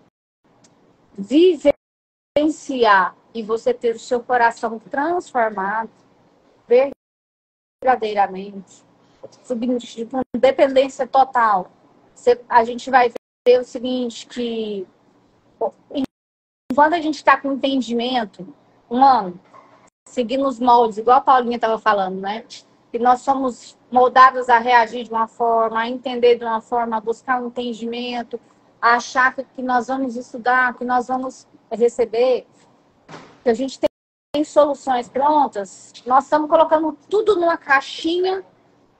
vivenciar e você ter o seu coração transformado verdadeiramente, tipo, dependência total. A gente vai ver o seguinte, que enquanto a gente está com entendimento, seguindo os moldes, igual a Paulinha estava falando, né? Que nós somos moldados a reagir de uma forma, a entender de uma forma, a buscar um entendimento, a achar que nós vamos estudar, que nós vamos receber, que a gente tem soluções prontas. Nós estamos colocando tudo numa caixinha,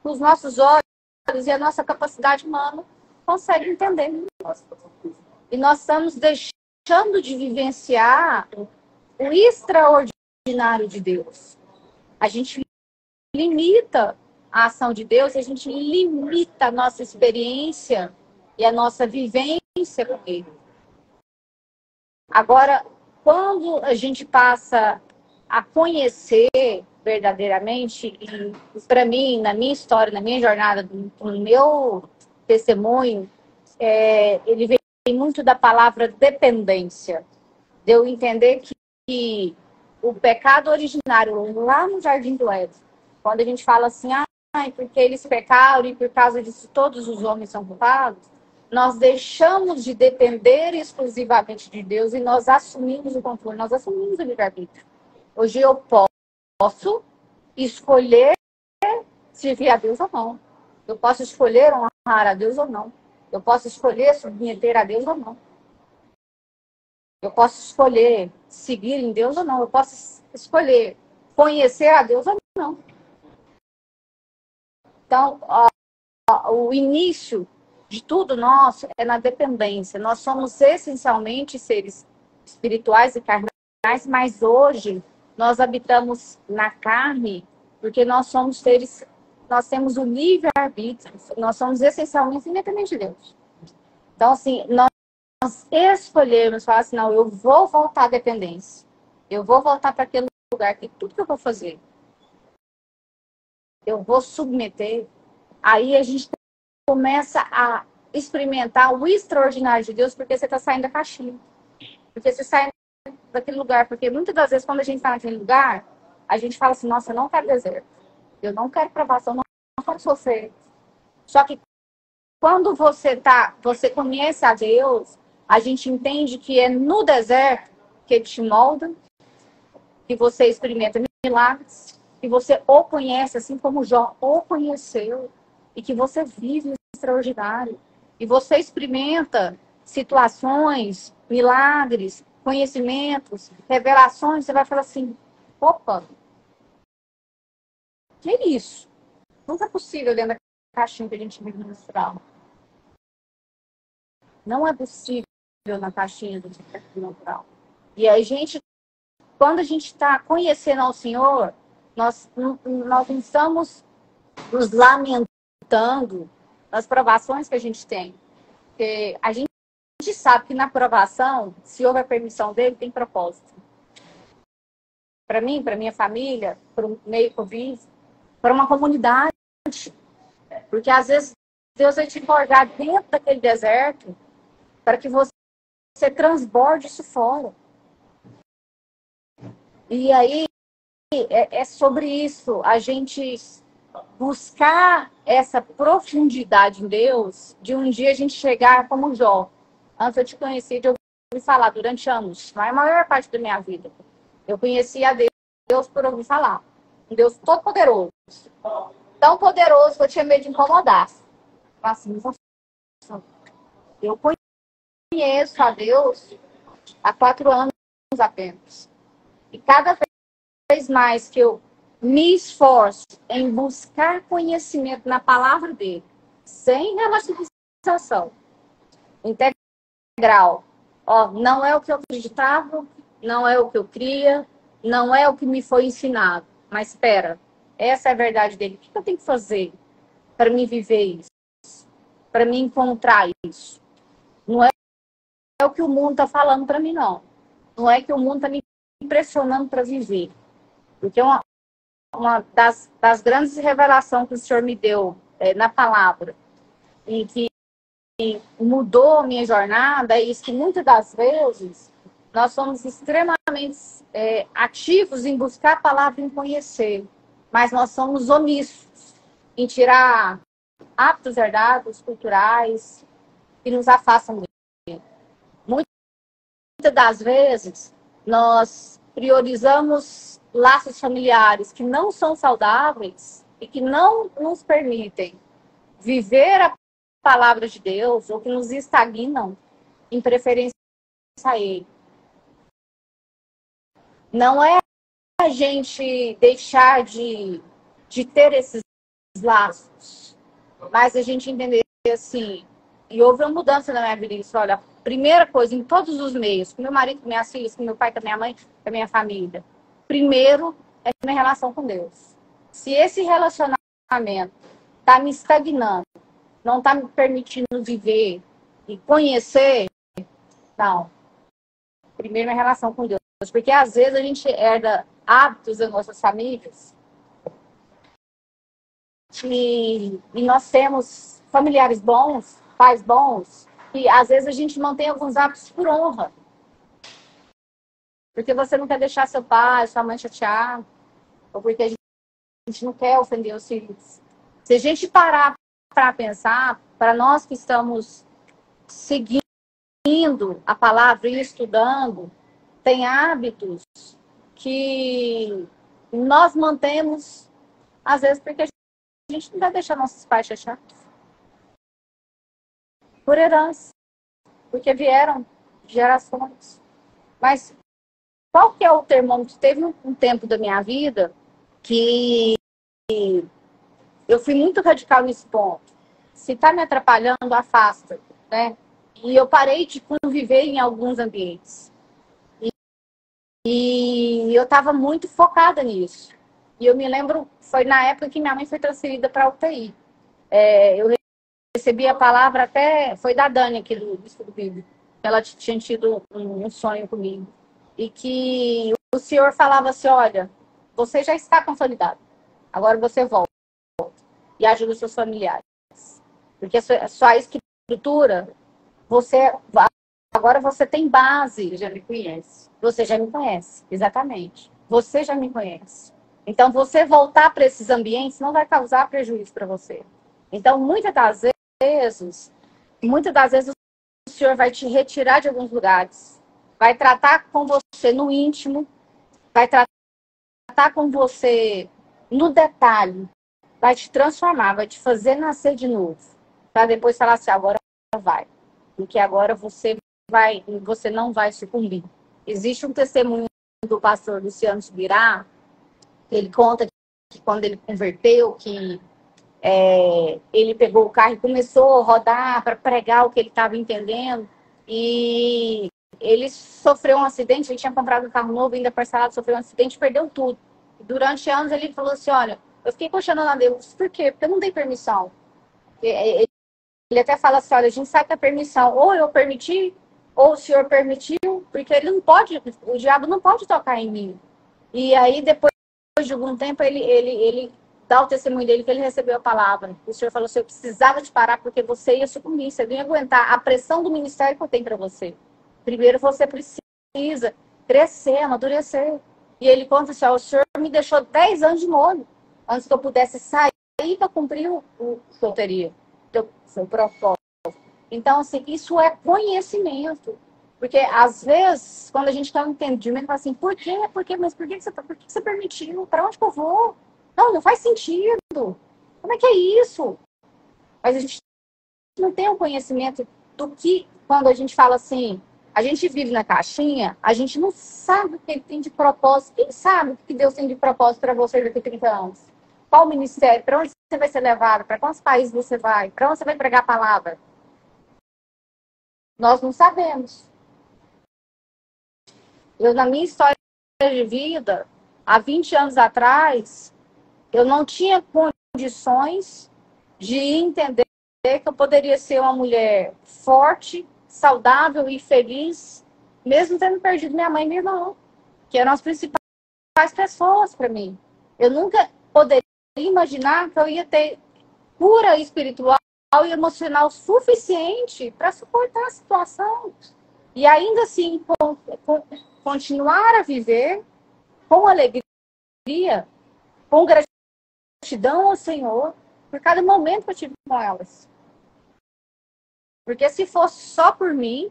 nos nossos olhos, e a nossa capacidade humana consegue entender. E nós estamos deixando de vivenciar o extraordinário de Deus. A gente limita a ação de Deus, a gente limita a nossa experiência e a nossa vivência com Ele. Agora, quando a gente passa a conhecer verdadeiramente, e para mim, na minha história, na minha jornada, no meu testemunho, ele vem muito da palavra dependência. De eu entender que o pecado originário, lá no Jardim do Éden, quando a gente fala assim, porque eles pecaram e por causa disso todos os homens são culpados, nós deixamos de depender exclusivamente de Deus e nós assumimos o controle, nós assumimos o livre-arbítrio. Hoje eu posso escolher servir a Deus ou não. Eu posso escolher honrar a Deus ou não. Eu posso escolher submeter a Deus ou não. Eu posso escolher seguir em Deus ou não. Eu posso escolher conhecer a Deus ou não. Então, o início de tudo nosso é na dependência. Nós somos essencialmente seres espirituais e carnais, mas hoje nós habitamos na carne porque nós somos seres, nós temos o livre-arbítrio, nós somos essencialmente independentes de Deus. Então, assim, nós escolhemos, falar assim, não, eu vou voltar à dependência. Eu vou voltar para aquele lugar que tudo que eu vou fazer, eu vou submeter. Aí a gente começa a experimentar o extraordinário de Deus, porque você está saindo da caixinha. Porque você sai daquele lugar. Porque muitas das vezes, quando a gente está naquele lugar, a gente fala assim, nossa, eu não quero deserto. Eu não quero provação, não quero sofrer. Só que quando você conhece a Deus, a gente entende que é no deserto que Ele te molda, que você experimenta milagres, que você o conhece, assim como Jó o conheceu, e que você vive o extraordinário. E você experimenta situações, milagres, conhecimentos, revelações, você vai falar assim, opa, que é isso? Nunca é possível dentro da caixinha que a gente vive no natural. Não é possível na caixinha do natural. E a gente, quando a gente está conhecendo ao Senhor, nós não estamos nos lamentando das provações que a gente tem. Porque a gente sabe que na provação, se houver permissão dele, tem propósito. Para mim, para minha família, para o meio que eu vivo, para uma comunidade. Porque às vezes Deus vai te empolgar dentro daquele deserto para que você transborde isso fora. E aí é sobre isso, a gente buscar essa profundidade em Deus, de um dia a gente chegar como Jó. Antes eu te conheci, eu ouvi falar durante anos, mas a maior parte da minha vida. Eu conheci a Deus por ouvir falar. Um Deus todo poderoso. Tão poderoso que eu tinha medo de incomodar. Assim, eu conheço a Deus há 4 anos apenas. E cada vez mais que eu me esforço em buscar conhecimento na palavra dele, sem relativização, integral. Não é o que eu acreditava, não é o que eu cria, não é o que me foi ensinado. Mas espera, essa é a verdade dele. O que eu tenho que fazer para me viver isso? Para me encontrar isso? Não é o que o mundo está falando para mim, não. Não é que o mundo está me impressionando para viver. Porque uma das grandes revelações que o Senhor me deu na palavra, e que mudou a minha jornada, é isso, que muitas das vezes nós somos extremamente ativos em buscar a palavra e em conhecer, mas nós somos omissos em tirar hábitos herdados, culturais, que nos afastam dele. Muitas das vezes, nós priorizamos laços familiares que não são saudáveis e que não nos permitem viver a palavra de Deus ou que nos estagnam em preferência a Ele. Não é a gente deixar de ter esses laços, mas a gente entender assim, e houve uma mudança na minha vida, isso, olha, primeira coisa, em todos os meios, com meu marido, com minhas filhas, com meu pai, com a minha mãe, com a minha família, primeiro é a minha relação com Deus. Se esse relacionamento está me estagnando, não está me permitindo viver e conhecer, não. Primeiro, minha relação com Deus. Porque às vezes a gente herda hábitos das nossas famílias e nós temos familiares bons, pais bons, e às vezes a gente mantém alguns hábitos por honra. Porque você não quer deixar seu pai, sua mãe chatear, ou porque a gente não quer ofender os filhos. Se a gente parar para pensar, para nós que estamos seguindo a palavra e estudando, tem hábitos que nós mantemos, às vezes, porque a gente não vai deixar nossos pais chateados. Por herança. Porque vieram gerações. Mas qual que é o termômetro? Teve um tempo da minha vida que eu fui muito radical nesse ponto. Se está me atrapalhando, afasta, né? E eu parei de conviver em alguns ambientes. E eu estava muito focada nisso. E eu me lembro, foi na época que minha mãe foi transferida para a UTI. Eu recebi a palavra até, foi da Dani aqui do Estudo Bíblico. Ela tinha tido um sonho comigo. E que o Senhor falava assim, olha, você já está consolidado. Agora você volta e ajuda os seus familiares. Porque a sua escritura, agora você tem base. Você já me conhece. Você já me conhece, exatamente. Você já me conhece. Então, você voltar para esses ambientes não vai causar prejuízo para você. Então, muitas das vezes, o Senhor vai te retirar de alguns lugares. Vai tratar com você no íntimo. Vai tratar com você no detalhe. Vai te transformar, vai te fazer nascer de novo. Para depois falar assim, agora vai. Porque agora você não vai sucumbir. Existe um testemunho do pastor Luciano Subirá, ele conta que quando ele converteu, que ele pegou o carro e começou a rodar para pregar o que ele estava entendendo, e ele sofreu um acidente, ele tinha comprado um carro novo, ainda parcelado, sofreu um acidente, perdeu tudo. E durante anos ele falou assim, olha, eu fiquei questionando a Deus, por quê? Porque eu não dei permissão. Ele até fala assim, olha, a gente sabe que a permissão, ou eu permiti, ou o Senhor permitiu, porque ele não pode, o diabo não pode tocar em mim. E aí, depois de algum tempo, ele dá o testemunho dele que ele recebeu a palavra. O Senhor falou assim, eu precisava te parar porque você ia sucumbir, você não ia aguentar a pressão do ministério que eu tenho para você. Primeiro, você precisa crescer, amadurecer. E ele conta assim, ó, o Senhor me deixou 10 anos de molho, antes que eu pudesse sair para cumprir o que eu teria, o seu propósito. Então, assim, isso é conhecimento. Porque, às vezes, quando a gente está no entendimento, fala assim, por quê? Mas por que você permitiu? Para onde que eu vou? Não faz sentido. Como é que é isso? Mas a gente não tem o conhecimento do que, quando a gente fala assim, a gente vive na caixinha, a gente não sabe o que ele tem de propósito. Quem sabe o que Deus tem de propósito para você daqui a 30 anos? Qual o ministério? Para onde você vai ser levado? Para quantos países você vai? Para onde você vai pregar a palavra? Nós não sabemos. Eu, na minha história de vida, há 20 anos atrás, eu não tinha condições de entender que eu poderia ser uma mulher forte, saudável e feliz, mesmo tendo perdido minha mãe e minha irmã, que eram as principais pessoas para mim. Eu nunca poderia imaginar que eu ia ter cura espiritual e emocional suficiente para suportar a situação. E ainda assim, continuar a viver com alegria, com gratidão ao Senhor, por cada momento que eu tive com elas. Porque se fosse só por mim,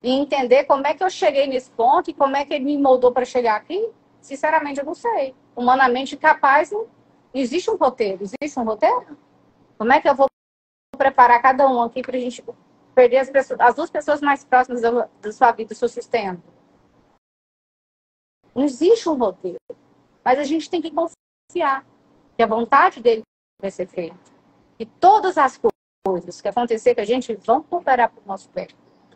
e entender como é que eu cheguei nesse ponto e como é que ele me moldou para chegar aqui, sinceramente eu não sei. Humanamente capaz, não existe um roteiro. Existe um roteiro? Como é que eu vou preparar cada um aqui para a gente perder as duas pessoas mais próximas da sua vida, do seu sistema? Não existe um roteiro. Mas a gente tem que confiar que a vontade dele vai ser feita. E todas as coisas que acontecer com a gente vão cooperar para o nosso bem.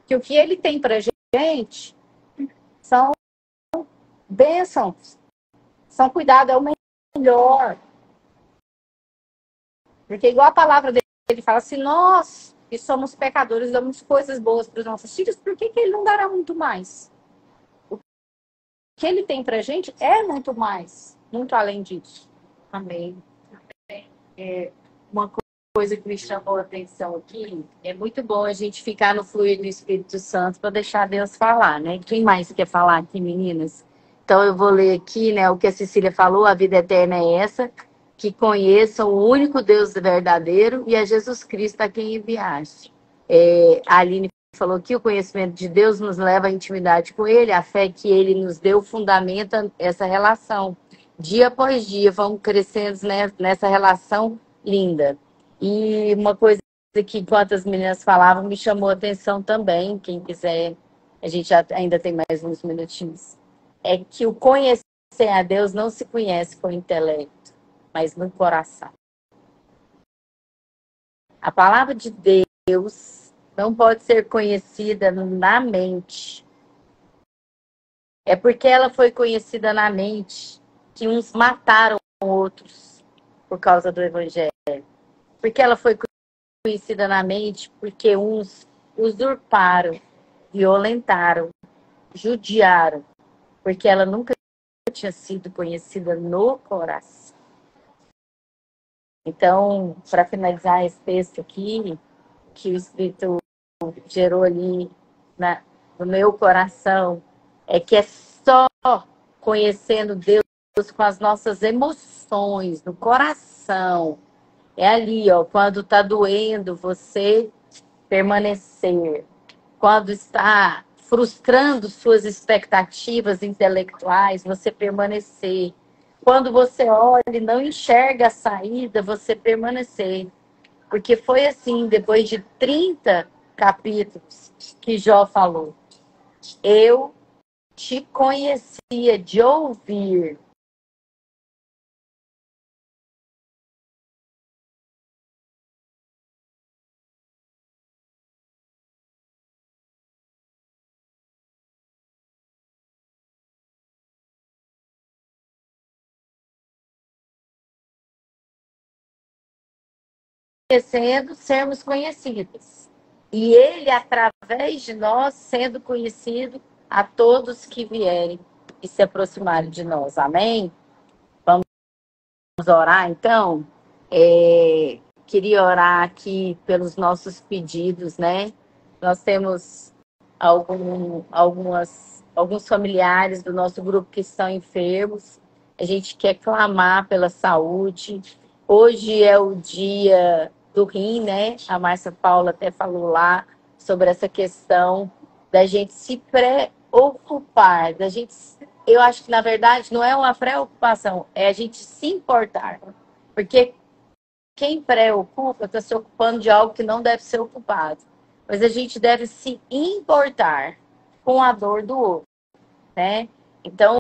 Que o que ele tem para a gente são bênçãos, são cuidado, é o melhor. Porque igual a palavra dele, ele fala, se nós que somos pecadores damos coisas boas para os nossos filhos, por que ele não dará muito mais? O que ele tem para a gente é muito mais, muito além disso. Amém. Uma coisa que me chamou a atenção aqui, é muito bom a gente ficar no fluir do Espírito Santo para deixar Deus falar, né? Quem mais quer falar aqui, meninas? Então eu vou ler aqui, né, o que a Cecília falou, a vida eterna é essa, que conheçam o único Deus verdadeiro e a Jesus Cristo a quem enviaste. A Aline falou que o conhecimento de Deus nos leva à intimidade com Ele, a fé que Ele nos deu fundamenta essa relação. Dia após dia, vamos crescendo nessa relação linda. E uma coisa que, enquanto as meninas falavam, me chamou a atenção também, quem quiser, a gente ainda tem mais uns minutinhos, é que o conhecer a Deus não se conhece com o intelecto, mas no coração. A palavra de Deus não pode ser conhecida na mente. É porque ela foi conhecida na mente que uns mataram outros por causa do Evangelho. Porque ela foi conhecida na mente porque uns usurparam, violentaram, judiaram, porque ela nunca tinha sido conhecida no coração. Então, para finalizar esse texto aqui, que o Espírito gerou ali no meu coração, é que é só conhecendo Deus com as nossas emoções, no coração. É ali, ó, quando está doendo, você permanecer. Quando está frustrando suas expectativas intelectuais, você permanecer. Quando você olha e não enxerga a saída, você permanecer. Porque foi assim, depois de 30 capítulos que Jó falou. Eu te conhecia de ouvir. Conhecendo, sermos conhecidos. E Ele, através de nós, sendo conhecido a todos que vierem e se aproximarem de nós. Amém? Vamos orar, então? Queria orar aqui pelos nossos pedidos, né? Nós temos alguns familiares do nosso grupo que estão enfermos. A gente quer clamar pela saúde. Hoje é o dia do rim, né? A Márcia Paula até falou lá sobre essa questão da gente se preocupar, eu acho que, na verdade, não é uma preocupação, é a gente se importar. Porque quem preocupa está se ocupando de algo que não deve ser ocupado. Mas a gente deve se importar com a dor do outro, né? Então,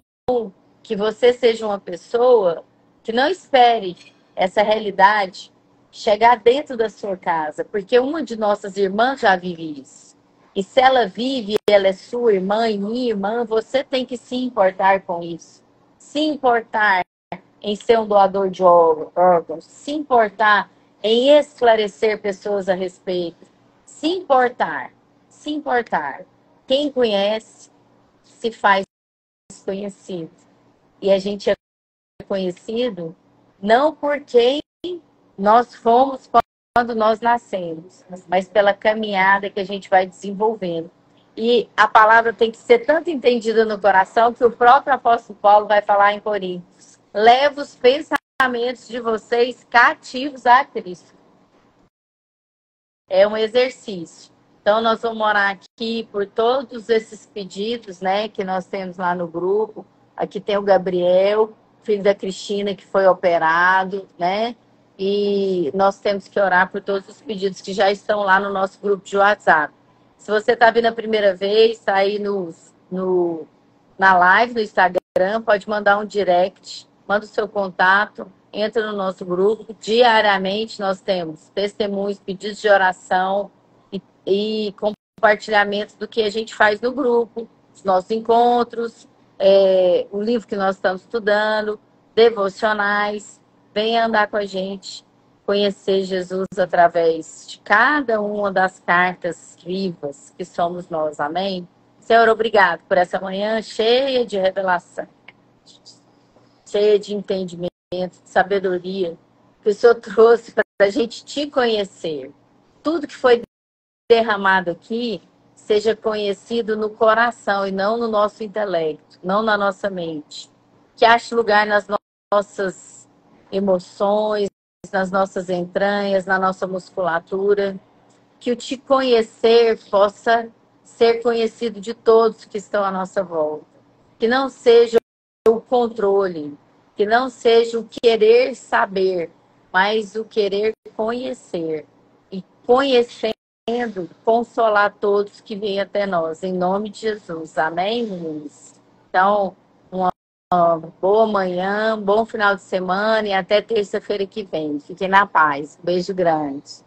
que você seja uma pessoa que não espere essa realidade chegar dentro da sua casa, porque uma de nossas irmãs já vive isso. E se ela vive, ela é sua irmã e minha irmã, você tem que se importar com isso. Se importar em ser um doador de órgãos, se importar em esclarecer pessoas a respeito, se importar. Quem conhece se faz conhecido. E a gente é conhecido não por quem nós fomos quando nós nascemos, mas pela caminhada que a gente vai desenvolvendo. E a palavra tem que ser tanto entendida no coração que o próprio apóstolo Paulo vai falar em Coríntios. Leva os pensamentos pensamentos de vocês cativos a Cristo. É um exercício. Então, nós vamos orar aqui por todos esses pedidos, né, que nós temos lá no grupo. Aqui tem o Gabriel, filho da Cristina, que foi operado, né? E nós temos que orar por todos os pedidos que já estão lá no nosso grupo de WhatsApp. Se você está vindo a primeira vez, está aí na live, no Instagram, pode mandar um direct, manda o seu contato, entra no nosso grupo. Diariamente nós temos testemunhos, pedidos de oração e compartilhamento do que a gente faz no grupo, os nossos encontros, o livro que nós estamos estudando, devocionais. Venha andar com a gente, conhecer Jesus através de cada uma das cartas vivas que somos nós. Amém? Senhor, obrigado por essa manhã cheia de revelação, cheia de entendimento, de sabedoria, que o Senhor trouxe para a gente te conhecer. Tudo que foi derramado aqui seja conhecido no coração e não no nosso intelecto, não na nossa mente. Que ache lugar nas nossas emoções, nas nossas entranhas, na nossa musculatura. Que o te conhecer possa ser conhecido de todos que estão à nossa volta. Que não seja o controle, que não seja o querer saber, mas o querer conhecer. E conhecendo, consolar todos que vêm até nós. Em nome de Jesus. Amém, meninos? Então, uma boa manhã, bom final de semana e até terça-feira que vem. Fiquem na paz. Beijo grande.